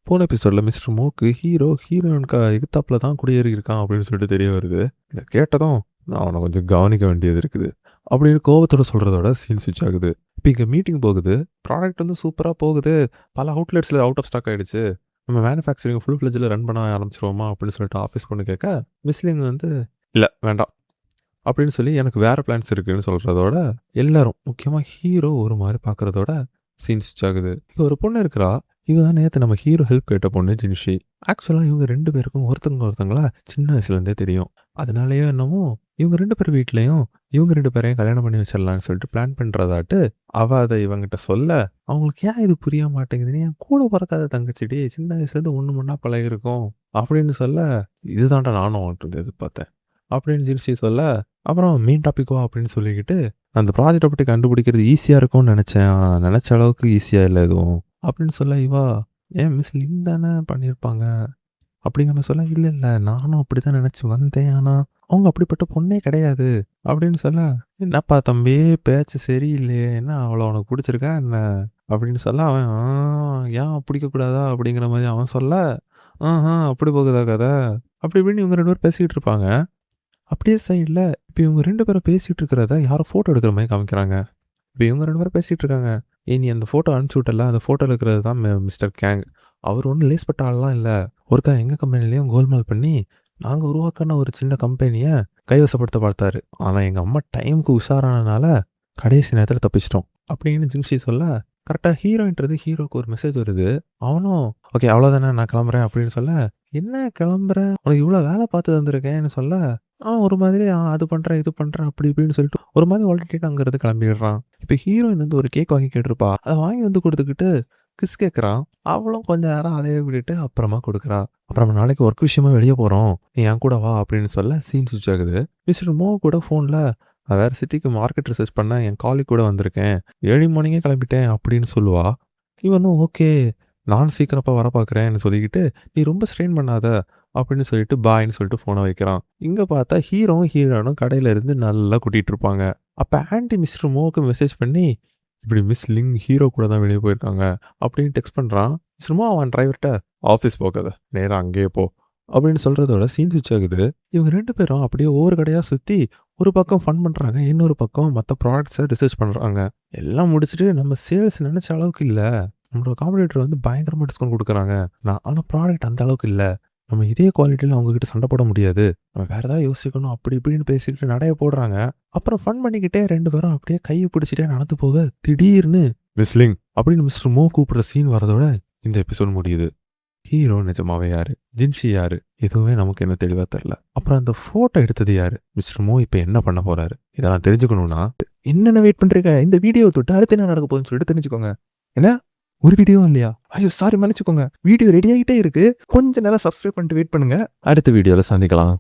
போன எபிசோட்ல மிஸ்டர் மோக்கு ஹீரோயினுக்கு எகுத்தாப்புல தான் குடியேறி இருக்கான் அப்படின்னு சொல்லிட்டு தெரிய வருது. இதை கேட்டதும் நான் அவனை கொஞ்சம் கவனிக்க வேண்டியது இருக்குது அப்படின்னு கோபத்தோட சொல்றதோட சீன் ஸ்விட்ச் ஆகுது. இப்போ இங்கே மீட்டிங் போகுது. ப்ராடக்ட் வந்து சூப்பராக போகுது. பல அவுட்லெட்ஸில் அவுட் ஆஃப் ஸ்டாக் ஆயிடுச்சு. நம்ம மேனுஃபேக்சரிங் ஃபுல் ஃப்ளெஜில் ரன் பண்ண ஆரம்பிச்சிருவோமா அப்படின்னு சொல்லிட்டு ஆஃபீஸ் பொண்ணு கேட்க மிஸ்லிங் வந்து இல்லை வேண்டாம் அப்படின்னு சொல்லி எனக்கு வேறு பிளான்ஸ் இருக்குன்னு சொல்கிறதோட எல்லாரும் முக்கியமாக ஹீரோ ஒரு மாதிரி பார்க்குறதோட சீன் ஸ்விட்ச் ஆகுது. இங்கே ஒரு பொண்ணு இருக்கிறா. இவங்க தான் நேற்று நம்ம ஹீரோ ஹெல்ப் கேட்ட பொண்ணு ஜின்ஷி. ஆக்சுவலாக இவங்க 2 பேருக்கும் ஒருத்தங்களா சின்ன வயசுலேருந்தே தெரியும். அதனாலேயோ என்னமோ இவங்க 2 பேர் வீட்லேயும் இவங்க 2 பேரையும் கல்யாணம் பண்ணி வச்சிடலான்னு சொல்லிட்டு பிளான் பண்ணுறதாட்டு அவள் அதை இவங்கிட்ட சொல்ல அவங்களுக்கு ஏன் இது புரிய மாட்டேங்குதுன்னு என் கூட பிறக்காத தங்கச்சிடி சின்ன வயசுலேருந்து ஒன்று முன்னா பழகிருக்கும் அப்படின்னு சொல்ல இதுதான்டா நானும் அவன்கிட்ட எதிர்பார்த்தேன் அப்படின்னு ஜின்ஷி சொல்ல அப்புறம் மெயின் டாபிக்கோ அப்படின்னு சொல்லிக்கிட்டு அந்த ப்ராஜெக்டை பற்றி கண்டுபிடிக்கிறது ஈஸியாக இருக்கும்னு நினச்சேன். ஆனால் நினச்ச அளவுக்கு ஈஸியாக இல்லை எதுவும் அப்படின்னு சொல்ல இவா ஏன் மிஸ் லிங் தானே பண்ணியிருப்பாங்க அப்படிங்கிற சொல்ல இல்லை நானும் அப்படி தான் நினச்சி வந்தேன். ஆனால் அவங்க அப்படிப்பட்ட பொண்ணே கிடையாது அப்படின்னு சொல்ல என்னப்பா தம்பி பேச்சு சரியில்லையே என்ன அவ்வளோ அவனுக்கு பிடிச்சிருக்கா என்ன அப்படின்னு சொல்ல அவன் ஏன் பிடிக்கக்கூடாதா அப்படிங்கிற மாதிரி அவன் சொல்ல அப்படி போகுதா கதை அப்படி இப்படின்னு இவங்க 2 பேரும் பேசிக்கிட்டு இருப்பாங்க. அப்படியே சைடில் இப்போ இவங்க 2 பேரும் பேசிகிட்டு இருக்கிறத யாரோ ஃபோட்டோ எடுக்கிற மாதிரி காமிக்கிறாங்க. இப்போ இவங்க 2 பேரும் பேசிகிட்டு இருக்காங்க. நீ அந்த ஃபோட்டோ அனுப்பிச்சி விட்டல அந்த ஃபோட்டோவில் இருக்கிறது தான் மிஸ்டர் கேங். அவர் ஒன்றும் லேஸ்பட்ட ஆள்லாம் இல்லை. ஒருக்கா எங்கள் கம்பெனிலையும் கோல்மால் பண்ணி நாங்கள் உருவாக்கின ஒரு சின்ன கம்பெனியை கைவசப்படுத்த பார்த்தாரு. ஆனால் எங்கள் அம்மா டைமுக்கு உஷாரானனால கடைசி நேரத்தில் தப்பிச்சிட்டோம் அப்படின்னு ஜின்ஷி சொல்ல கரெக்டாக ஹீரோக்கு ஒரு மெசேஜ் வருது. அவனும் ஓகே அவ்வளோதானே நான் கிளம்புறேன் அப்படின்னு சொல்ல என்ன கிளம்புறேன் உனக்கு இவ்வளோ வேலை பார்த்து வந்திருக்கேன்னு சொல்ல ஒரு மாதிரி அது பண்ணுறேன் இது பண்ணுறேன் அப்படி இப்படின்னு சொல்லிட்டு ஒரு மாதிரி ஓல்டிட்டு அங்கேருந்து கிளம்பிடுறான். இப்போ ஹீரோயின் வந்து ஒரு கேக் வாங்கி கேட்டிருப்பா. அதை வாங்கி வந்து கொடுத்துக்கிட்டு கிஸ் கேட்குறான். அவளும் கொஞ்சம் நேரம் அலைய விட்டுட்டு அப்புறமா கொடுக்குறா. அப்புறம் நாளைக்கு ஒர்க் விஷயமா வெளியே போகிறோம் நீ என் கூட வா அப்படின்னு சொல்ல சீன் ஸ்விட்ச் ஆகுது. மிஸ்டர் மோ கூட ஃபோனில் வேறு சிட்டிக்கு மார்க்கெட் ரிசர்ச் பண்ண என் காலேஜ் கூட வந்திருக்கேன் 7 மார்னிங்கே கிளம்பிட்டேன் அப்படின்னு சொல்லுவா. இவனும் ஓகே நான் சீக்கிரப்பா வர பார்க்குறேன்னு சொல்லிக்கிட்டு நீ ரொம்ப ஸ்ட்ரெயின் பண்ணாத அப்படின்னு சொல்லிட்டு பாய்ன்னு சொல்லிட்டு ஃபோனை வைக்கிறான். இங்கே பார்த்தா ஹீரோனும் கடையில் இருந்து நல்லா கூட்டிகிட்டு இருப்பாங்க. அப்போ ஆன்டி மிஸ்டர் மோவுக்கு மெசேஜ் பண்ணி இப்படி மிஸ் லிங் ஹீரோ கூட தான் வெளியே போயிருக்காங்க அப்படின்னு டெக்ஸ்ட் பண்ணுறான். மிஸ்டர் மோ அவன் டிரைவர்கிட்ட ஆஃபீஸ் போகாத நேராக அங்கேயே போ அப்படின்னு சொல்கிறதோட சீன் ஸ்விட்ச் ஆகுது. இவங்க 2 பேரும் அப்படியே ஒவ்வொரு கடையாக சுற்றி ஒரு பக்கம் ஃபன் பண்ணுறாங்க, இன்னொரு பக்கம் மற்ற ப்ராடக்ட்ஸை ரிசர்ச் பண்ணுறாங்க. எல்லாம் முடிச்சுட்டு நம்ம சேல்ஸ் நினச்ச அளவுக்கு இல்லை. நம்மளோட காம்படிட்டர் வந்து பயங்கரமாக டிஸ்கவுண்ட் கொடுக்குறாங்க. ஆனால் ப்ராடக்ட் அந்த அளவுக்கு இல்லை. நம்ம இதே குவாலிட்டியில் அவங்கக்கிட்ட சண்டை போட முடியாது. நம்ம வேறு ஏதாவது யோசிக்கணும் அப்படி இப்படின்னு பேசிக்கிட்டு நடைய போடுறாங்க. அப்புறம் ஃபன் பண்ணிக்கிட்டே 2 பேரும் அப்படியே கையை பிடிச்சிட்டே நடந்து போக திடீர்னு மிஸ்லிங் அப்படின்னு மிஸ்டர் மோ கூப்பிட்ற சீன் வரதோட இந்த எபிசோட் முடியுது. ஹீரோ நிஜமாவே யாரு, ஜின்ஷி யாரு, எதுவுமே நமக்கு என்ன தெளிவாக தெரில. அப்புறம் அந்த ஃபோட்டோ எடுத்தது யாரு, மிஸ்டர் மோ இப்போ என்ன பண்ண போறாரு, இதெல்லாம் தெரிஞ்சுக்கணும்னா என்னென்ன வெயிட் பண்ணுறீங்க இந்த வீடியோ தொட்டு அடுத்து என்ன நடக்க போகுதுன்னு சொல்லிட்டு தெரிஞ்சுக்கோங்க. என்ன ஒரு வீடியோ இல்லையா? ஐயோ சாரி மன்னிச்சுக்கோங்க. வீடியோ ரெடி ஆகிட்டே இருக்கு. கொஞ்ச நேரம் சப்ஸ்கிரைப் பண்ணிட்டு வெயிட் பண்ணுங்க. அடுத்த வீடியோவில் சந்திக்கலாம்.